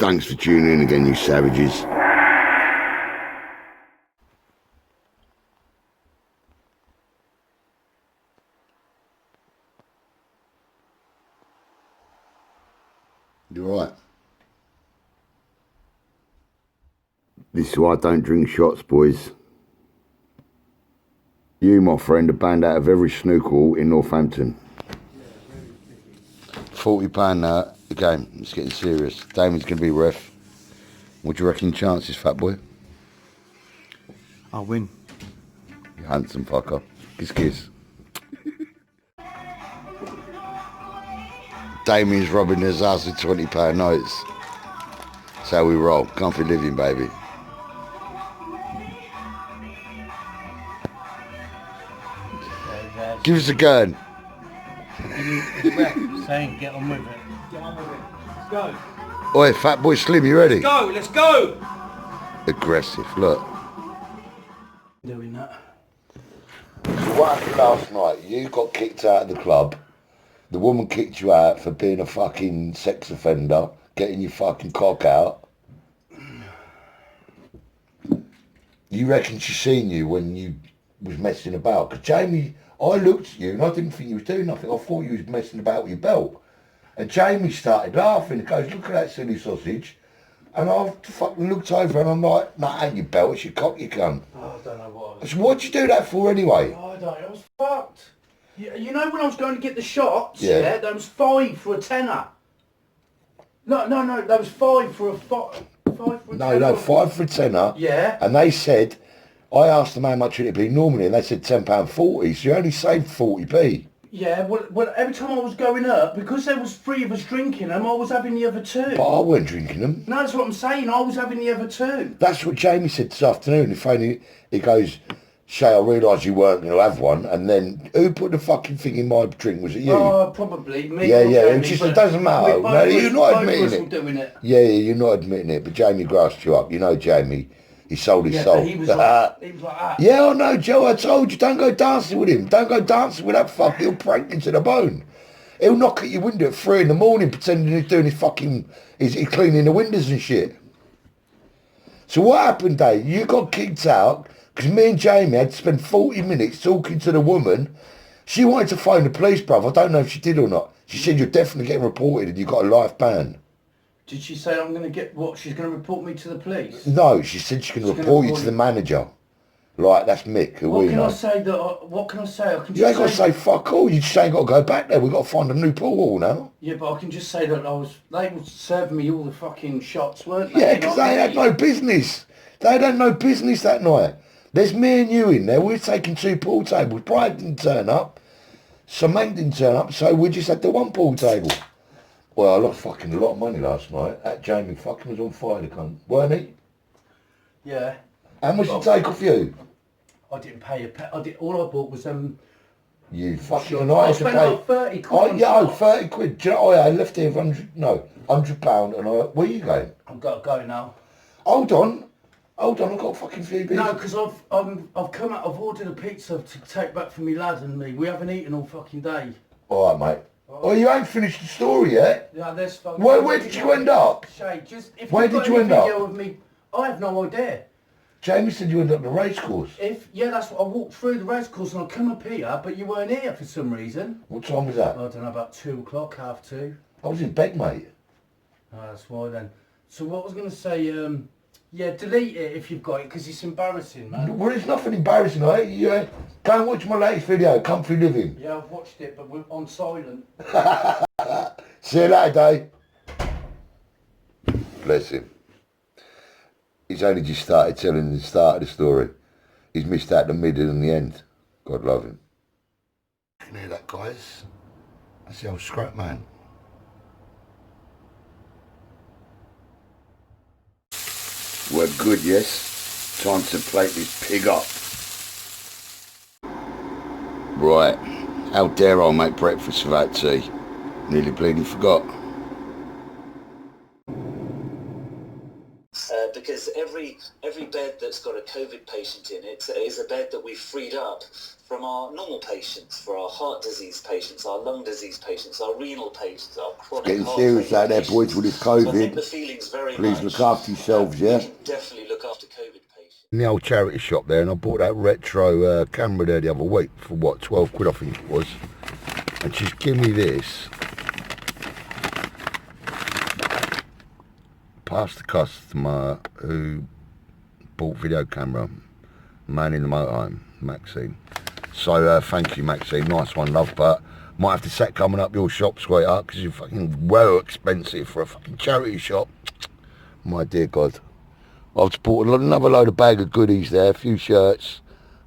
Thanks for tuning in again, you savages. You alright? This is why I don't drink shots, boys. You, my friend, are banned out of every snooker hall in Northampton. £40 now, the game. It's getting serious. Damien's going to be ref. What do you reckon your chances, fat boy? I'll win. You handsome fucker. Kiss, kiss. Damien's robbing his ass with £20 notes. That's how we roll. Comfy living, baby. Give us a gun. Saying get on with it. Get on with it. Let's go. Oi, fat boy Slim, you ready? Let's go! Aggressive, look. Doing that. So what happened last night? You got kicked out of the club. The woman kicked you out for being a fucking sex offender, getting your fucking cock out. You reckon she seen you when you was messing about? Because Jamie, I looked at you and I didn't think you was doing nothing. I thought you was messing about with your belt. And Jamie started laughing and goes, look at that silly sausage. And I fucking looked over and I'm like, nah, ain't your belt, it's your cock, you cunt. Oh, I don't know what I was... So what'd you do that for anyway? Oh, I don't know, I was fucked. You know when I was going to get the shots, Yeah. there was 5 for a tenner. No, there was 5 for a... 5 for a tenner. No, 5 for a tenner. Yeah. And they said, I asked them how much would it be normally, and they said £10.40, so you only saved 40p. Yeah, well, every time I was going up, because there was 3 of us drinking them, I was having the other 2. But I weren't drinking them. No, that's what I'm saying, I was having the other 2. That's what Jamie said this afternoon. He goes, Shay, I realised you weren't going to have one, and then who put the fucking thing in my drink? Was it you? Oh, probably me. Yeah, Jamie, it doesn't matter. No, you're not admitting it. Doing it. Yeah, you're not admitting it, but Jamie grassed you up. You know Jamie. He sold his soul. But he was like that. Yeah, I know, Joe. I told you, don't go dancing with him. Don't go dancing with that fuck. He'll prank you to the bone. He'll knock at your window at 3 in the morning pretending he's doing his fucking... He's cleaning the windows and shit. So what happened, Dave? You got kicked out because me and Jamie had to spend 40 minutes talking to the woman. She wanted to phone the police, bruv. I don't know if she did or not. She said you're definitely getting reported and you got a life ban. Did she say I'm going to get what? She's going to report me to the police? No, she said she can report you to the manager. Like, that's Mick, who we know. What can I say? I can You ain't got to say fuck all. You just ain't got to go back there. We've got to find a new pool hall now. Yeah, but I can just say that they were serving me all the fucking shots, weren't they? Yeah, because they had no business. They had no business that night. There's me and you in there. We're taking 2 pool tables. Brian didn't turn up. Cement didn't turn up. So we just had the 1 pool table. Well, I lost fucking a lot of money last night. That Jamie fucking was on fire, the cunt. Weren't he? Yeah. How much did he take off you? I didn't pay a pet. All I bought was You fucking... Sure. And I had to spent pay... like 30 quid. Yeah, 30 quid. Do you know, I left here for £100 and where are you going? I've got to go now. Hold on, I've got a fucking few beers. No, because I've come out, I've ordered a pizza to take back for me lad and me. We haven't eaten all fucking day. Alright, mate. Oh, you ain't finished the story yet? Yeah, there's fucking... Where did you end up? Shay, just... If Where did you end up? Of me, I have no idea. Jamie said you ended up at the racecourse. Yeah, that's what I walked through the racecourse and I come up here, but you weren't here for some reason. What time was that? I don't know, about 2 o'clock, half 2. I was in bed, mate. Oh, that's why then. So what I was going to say, yeah, delete it if you've got it, because it's embarrassing, man. Well, it's nothing embarrassing, eh? You go and watch my latest video, Comfy Living. Yeah, I've watched it, but we're on silent. See you later, Dave. Bless him. He's only just started telling the start of the story. He's missed out the middle and the end. God love him. You can hear that, guys? That's the old scrap man. We're good, yes? Time to plate this pig up. Right. How dare I make breakfast without tea? Nearly bleeding forgot. Because is every bed that's got a COVID patient in it is a bed that we've freed up from our normal patients, for our heart disease patients, our lung disease patients, our renal patients, our chronic Getting heart serious failure out there, patients. boys, with this So I think the COVID. feeling's very Please much look after yourselves, yeah? we can definitely look after COVID patients. In the old charity shop there, and I bought that retro camera there the other week for what, 12 quid I think it was. And she's given me this. Past the customer who bought video camera, man in the motorhome, Maxine. So thank you, Maxine, nice one, love, but might have to set coming up your shop, sweetheart, because you're fucking well expensive for a fucking charity shop. My dear God. I've just bought another load of bag of goodies there, a few shirts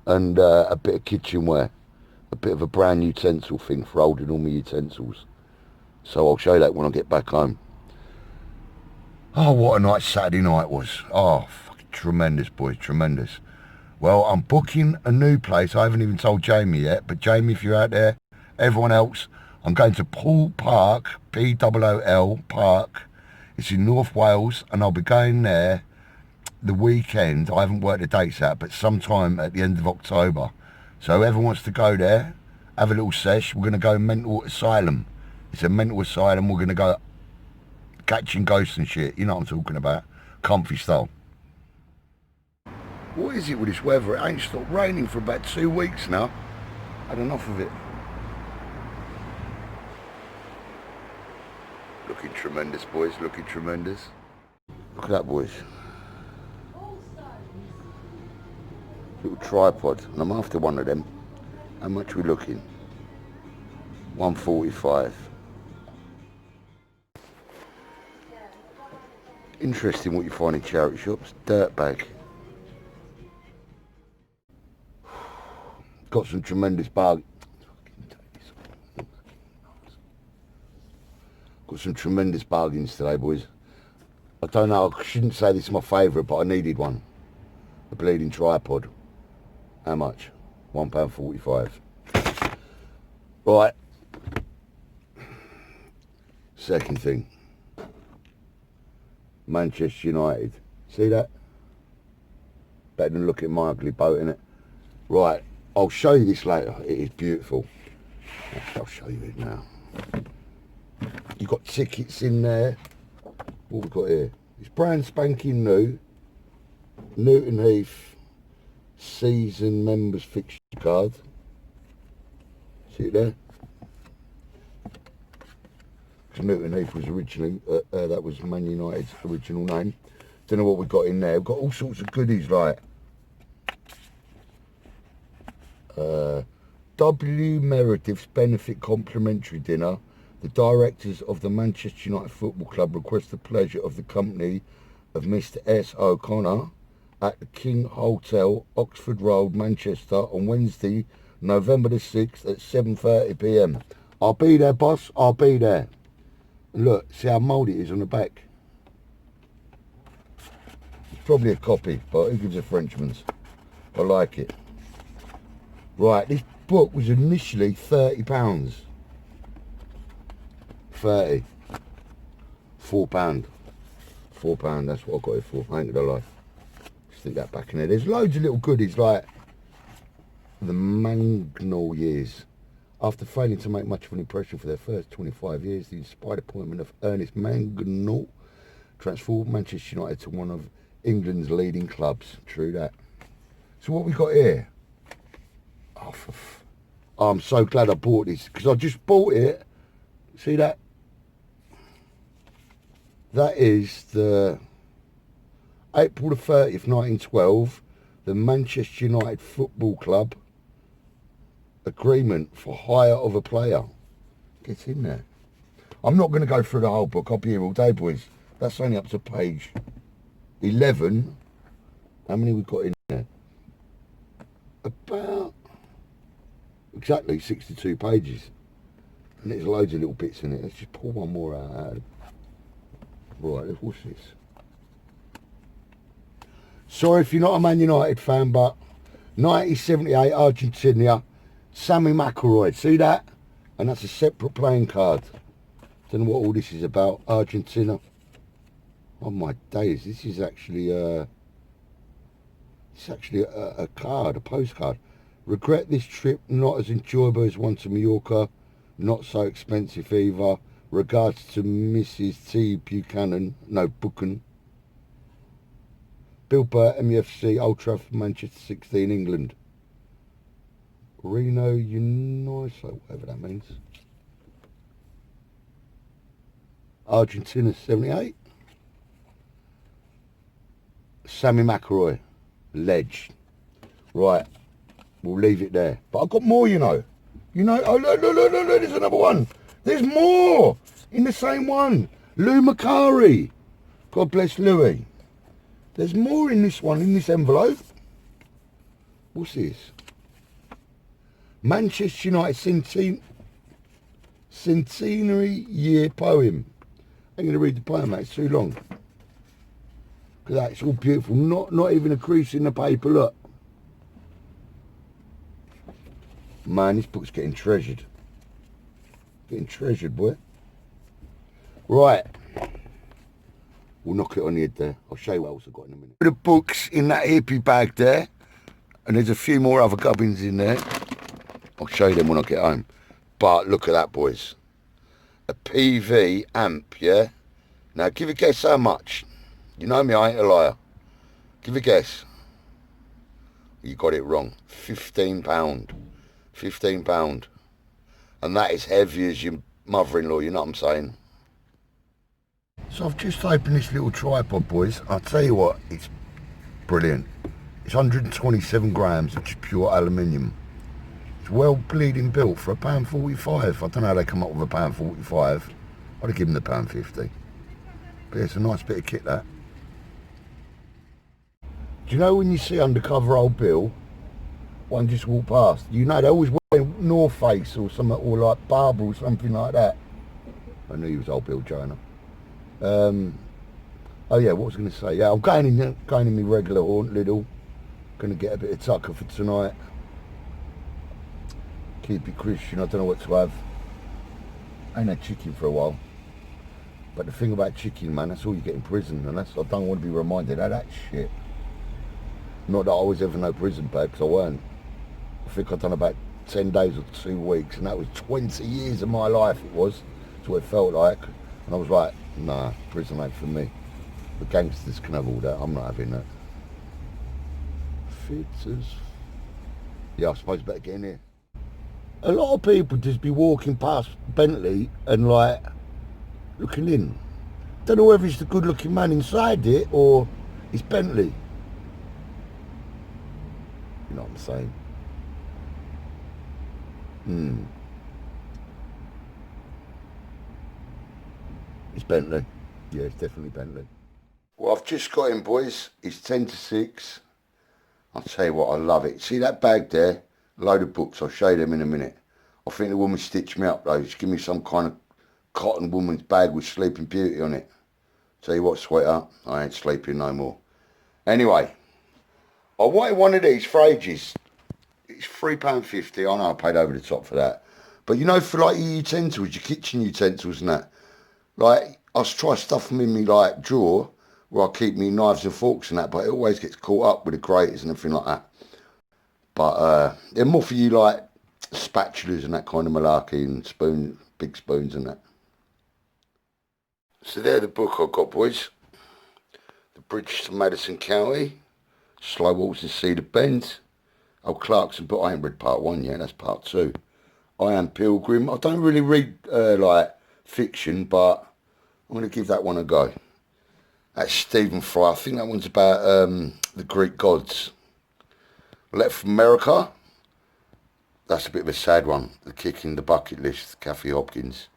and a bit of kitchenware. A bit of a brand utensil thing for holding all my utensils. So I'll show you that when I get back home. Oh, what a night Saturday night was. Oh, fucking tremendous, boys, tremendous. Well, I'm booking a new place. I haven't even told Jamie yet, but Jamie, if you're out there, everyone else, I'm going to Poole Park, P-O-O-L Park. It's in North Wales, and I'll be going there the weekend. I haven't worked the dates out, but sometime at the end of October. So whoever wants to go there, have a little sesh. We're going to go mental asylum. It's a mental asylum. We're going to go catching ghosts and shit. You know what I'm talking about. Comfy style. What is it with this weather? It ain't stopped raining for about 2 weeks now. Had enough of it. Looking tremendous, boys. Looking tremendous. Look at that, boys. Little tripod, and I'm after one of them. How much are we looking? 145. Interesting what you find in charity shops. Dirt bag. Got some tremendous bargains. Got some tremendous bargains today, boys. I don't know, I shouldn't say this is my favourite, but I needed one. A bleeding tripod. How much? £1.45. Right. Second thing. Manchester United. See that? Better than look at my ugly boat, innit? Right. I'll show you this later. It is beautiful. I'll show you it now. You've got tickets in there. What we got here? It's brand spanking new. Newton Heath season members fixture card. See it there? Newton Heath was originally, that was Man United's original name. Don't know what we've got in there. We've got all sorts of goodies like W. Meredith's benefit complimentary dinner. The directors of the Manchester United Football Club request the pleasure of the company of Mr. S. O'Connor at the King Hotel, Oxford Road, Manchester on Wednesday, November the 6th at 7:30 p.m. I'll be there, boss. I'll be there. Look, see how mouldy it is on the back. It's probably a copy, but who gives a Frenchman's? I like it. Right, this book was initially £30. 30. £4. £4, that's what I got it for. I ain't gonna lie. Stick that back in there. There's loads of little goodies like the Mangnall years. After failing to make much of an impression for their first 25 years, the inspired appointment of Ernest Mangnall transformed Manchester United to one of England's leading clubs. True that. So what we got here? Oh, I'm so glad I bought this, because I just bought it. See that? That is the April the 30th, 1912, the Manchester United Football Club agreement for hire of a player. Get in there. I'm not going to go through the whole book. I'll be here all day, boys. That's only up to page 11. How many we got in there? About exactly 62 pages. And there's loads of little bits in it. Let's just pull one more out. Right, what's this? Sorry if you're not a Man United fan, but 1978 Argentina, Sammy McIlroy. See that? And that's a separate playing card. Don't know what all this is about. Argentina. Oh my days, this is actually a card, a postcard. Regret this trip, not as enjoyable as one to Mallorca, not so expensive either. Regards to Mrs. T. Buchanan, no, Buchan. Bill Burt, MUFC, Old Trafford, Manchester 16, England. Reno Uniso, whatever that means. Argentina 78. Sammy McIlroy, ledge. Right, we'll leave it there. But I've got more, you know. You know, oh look, there's another one. There's more in the same one. Lou Macari. God bless Louis. There's more in this one, in this envelope. What's this? Manchester United centenary year poem. I'm going to read the poem, mate. It's too long. Because that's all beautiful. Not even a crease in the paper, look. Man, this book's getting treasured. Getting treasured, boy. Right. We'll knock it on the head there. I'll show you what else I've got in a minute. The books in that hippie bag there. And there's a few more other gubbins in there. I'll show you them when I get home. But look at that, boys. A PV amp, yeah? Now, give a guess how much. You know me, I ain't a liar. Give a guess. You got it wrong. £15. £15. And that is heavy as your mother-in-law, you know what I'm saying? So I've just opened this little tripod, boys. I'll tell you what, it's brilliant. It's 127 grams of just pure aluminium. It's well bleeding built for £1.45. I don't know how they come up with £1.45. I'd have given them £1.50. But yeah, it's a nice bit of kit, that. Do you know when you see undercover old Bill, one just walk past, you know they always wear North Face or something, or like Barbara or something like that. I knew he was old Bill Jonah. Oh yeah, what was I going to say? Yeah, I'm going in my regular haunt, Lidl. Going to get a bit of tucker for tonight. Keep it Christian, I don't know what to have. I ain't had chicken for a while. But the thing about chicken, man, that's all you get in prison, and I don't want to be reminded of that shit. Not that I was ever no prison babe, because I weren't. I think I'd done about 10 days or 2 weeks, and that was 20 years of my life it was. That's what it felt like. And I was like, nah, prison ain't for me. The gangsters can have all that, I'm not having that. Fitters. Yeah, I suppose I better get in here. A lot of people just be walking past Bentley and like, looking in. Don't know whether it's the good looking man inside it or it's Bentley. You know what I'm saying? It's Bentley. Yeah, it's definitely Bentley. Well, I've just got in, boys. It's 10 to 6. I'll tell you what, I love it. See that bag there? A load of books. I'll show you them in a minute. I think the woman stitched me up though. She gave me some kind of cotton woman's bag with Sleeping Beauty on it. Tell you what, sweetheart, I ain't sleeping no more. Anyway, I wanted one of these for ages. It's £3.50. I know I paid over the top for that. But you know, for like your utensils, your kitchen utensils and that, like, I'll try stuff them in me like drawer where I keep me knives and forks and that, but it always gets caught up with the graters and everything like that. But they're more for you like spatulas and that kind of malarkey and big spoons and that. So there the book I've got, boys. The Bridge to Madison County, Slow Walks and Cedar Bend. Oh, Clarkson, but I ain't read part 1 yet, that's part 2. I Am Pilgrim. I don't really read like fiction, but I'm going to give that one a go. That's Stephen Fry. I think that one's about the Greek gods. Letter from America. That's a bit of a sad one. The Kick in the Bucket List, Kathy Hopkins.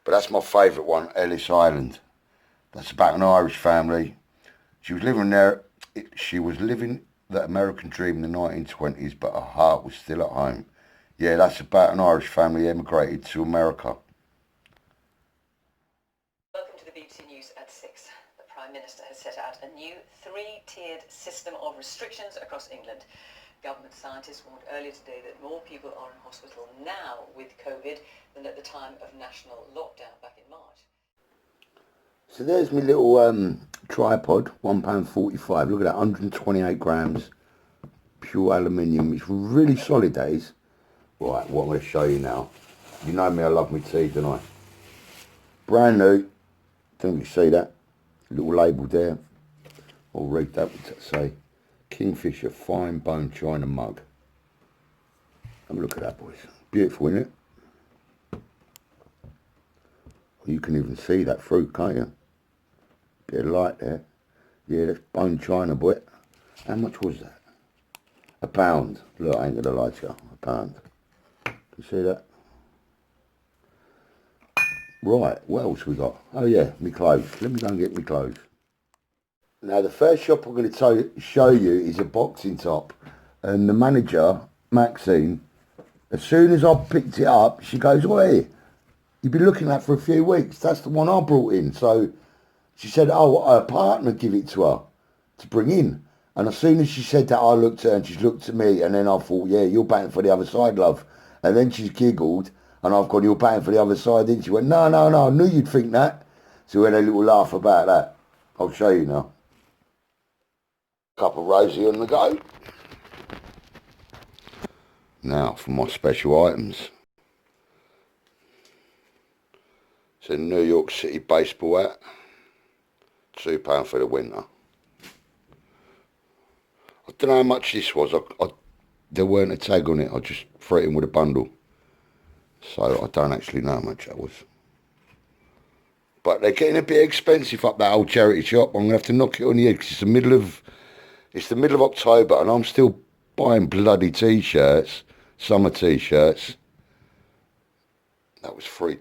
But that's my favourite one, Ellis Island. That's about an Irish family. She was living there. She was living the American dream in the 1920s, but her heart was still at home. Yeah, that's about an Irish family emigrated to America. Welcome to the BBC News at 6. The Prime Minister has set out a new 3-tiered system of restrictions across England. Government scientists warned earlier today that more people are in hospital now with COVID than at the time of national lockdown back in March. So there's my little tripod, £1.45. Look at that, 128 grams, pure aluminium. It's really solid, that is. Right, what I'm going to show you now. You know me, I love my tea, don't I? Brand new. Don't you see that? Little label there. I'll read that. What's that say? Kingfisher fine bone china mug. Have a look at that, boys. Beautiful, isn't it? You can even see that fruit, can't you? Bit of light there. Yeah, that's bone china, boy. How much was that? £1. Look, I ain't gonna lie to you. £1. You see that? Right, what else we got? Oh yeah, me clothes. Let me go and get me clothes. Now the first shop I'm going to show you is a boxing top. And the manager, Maxine, as soon as I picked it up, she goes, "Oi, you've been looking at it for a few weeks. That's the one I brought in." So she said, "Oh, her partner give it to her to bring in." And as soon as she said that, I looked at her and she's looked at me, and then I thought, "Yeah, you're batting for the other side, love." And then she's giggled, and I've gone, "You're batting for the other side." Then she went, No, I knew you'd think that." So we had a little laugh about that. I'll show you now. Cup of rosy on the go. Now for my special items. It's a New York City baseball hat. £2 for the winter. I don't know how much this was. There weren't a tag on it. I just threw it in with a bundle. So I don't actually know how much that was. But they're getting a bit expensive up that old charity shop. I'm going to have to knock it on the head because it's the middle of October and I'm still buying bloody T-shirts, summer T-shirts. That was free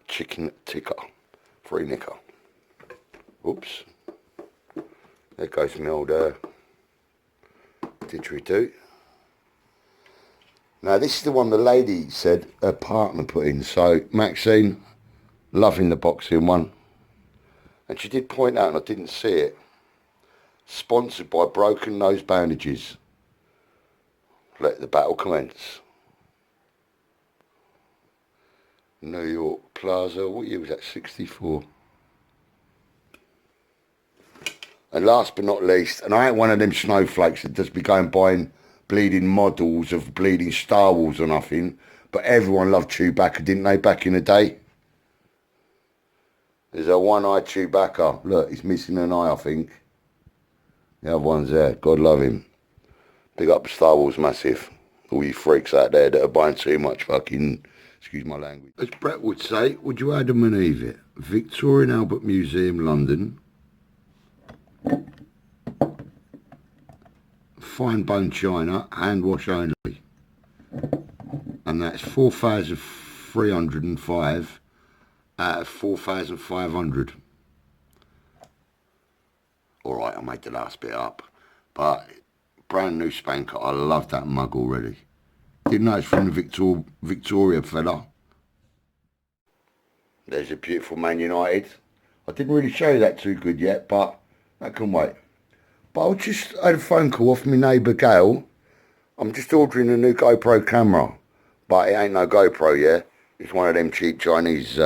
chicken tikka, free knicker. Oops. There goes my old didgeridoo. Now this is the one the lady said her partner put in. So Maxine, loving the boxing one. And she did point out, and I didn't see it, sponsored by Broken Nose Bandages. Let the battle commence. New York Plaza, what year was that? 64. And last but not least, and I ain't one of them snowflakes that just be going buying bleeding models of bleeding Star Wars or nothing, but everyone loved Chewbacca, didn't they, back in the day? There's a one-eyed Chewbacca. Look, he's missing an eye, I think. The other one's there. God love him. Big up Star Wars massive. All you freaks out there that are buying too much fucking, excuse my language. As Brett would say, would you Adam and Eve it? Victoria and Albert Museum, London. Fine bone china, hand wash only. And that's 4,305 out of 4,500. Alright, I made the last bit up. But brand new spanker. I love that mug already. Didn't know it's from the Victoria fella. There's a beautiful Man United. I didn't really show you that too good yet, but that can wait. But I just had a phone call off my neighbour Gail. I'm just ordering a new GoPro camera. But it ain't no GoPro, yeah? It's one of them cheap Chinese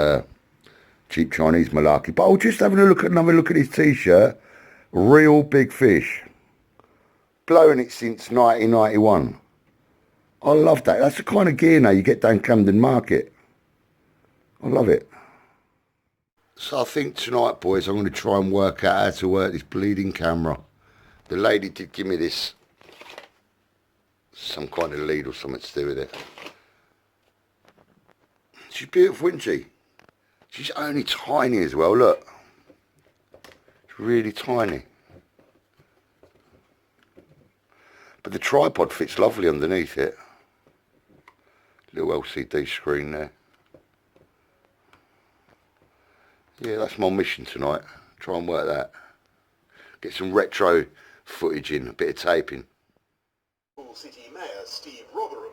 malarkey. But I was just having another look at his T-shirt. Real big fish. Blowing it since 1991. I love that. That's the kind of gear now you get down Camden Market. I love it. So I think tonight, boys, I'm going to try and work out how to work this bleeding camera. The lady did give me this, some kind of lead or something to do with it. She's beautiful, isn't she? She's only tiny as well, look. It's really tiny. But the tripod fits lovely underneath it. Little LCD screen there. Yeah, that's my mission tonight. Try and work that. Get some retro footage in, a bit of taping. City Mayor Steve Rotherham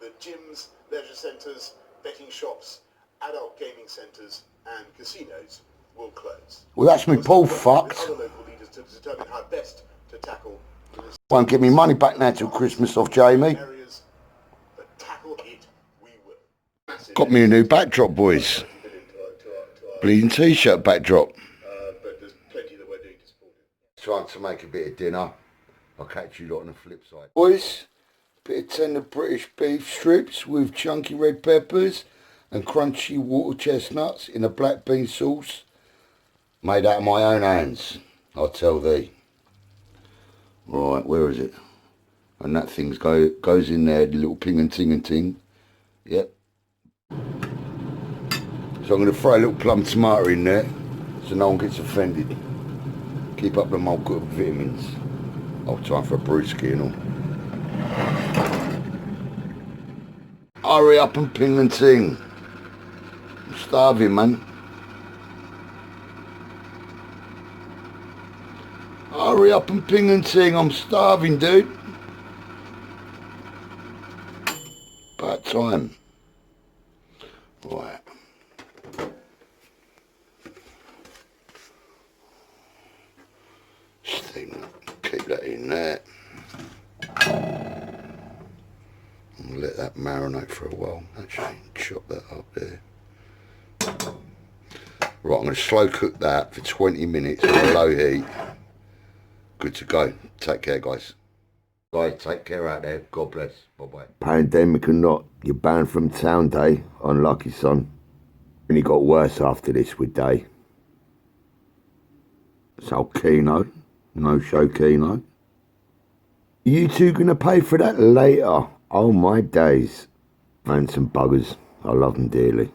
that gyms, leisure centres, betting shops, adult gaming centres and casinos will close. Well, that's me Paul fucked. Other local leaders to determine how best to tackle the Won't get me money back now till Christmas off Jamie. areas, but tackle it we will. Got me a new backdrop, boys. Bleeding T-shirt backdrop. Trying to make a bit of dinner. I'll catch you lot on the flip side. Boys, bit of tender British beef strips with chunky red peppers and crunchy water chestnuts in a black bean sauce. Made out of my own hands, I'll tell thee. Right, where is it? And that thing goes in there, the little ping and ting and ting. Yep. So I'm going to throw a little plum tomato in there so no one gets offended. Keep up the mild good vitamins. Oh, time for a brewski and all. Hurry up and ping and ting. I'm starving, man. Hurry up and ping and ting. I'm starving, dude. About time. Right. Keep that in there. And let that marinate for a while. Actually, chop that up there. Right, I'm going to slow cook that for 20 minutes on a low heat. Good to go. Take care, guys. Guys, take care out there. God bless. Bye-bye. Pandemic or not, you're banned from town, Day. Unlucky, son. And it got worse after this with Day. So Keno. No show Keno. You two gonna pay for that later? Oh my days. Handsome buggers. I love them dearly.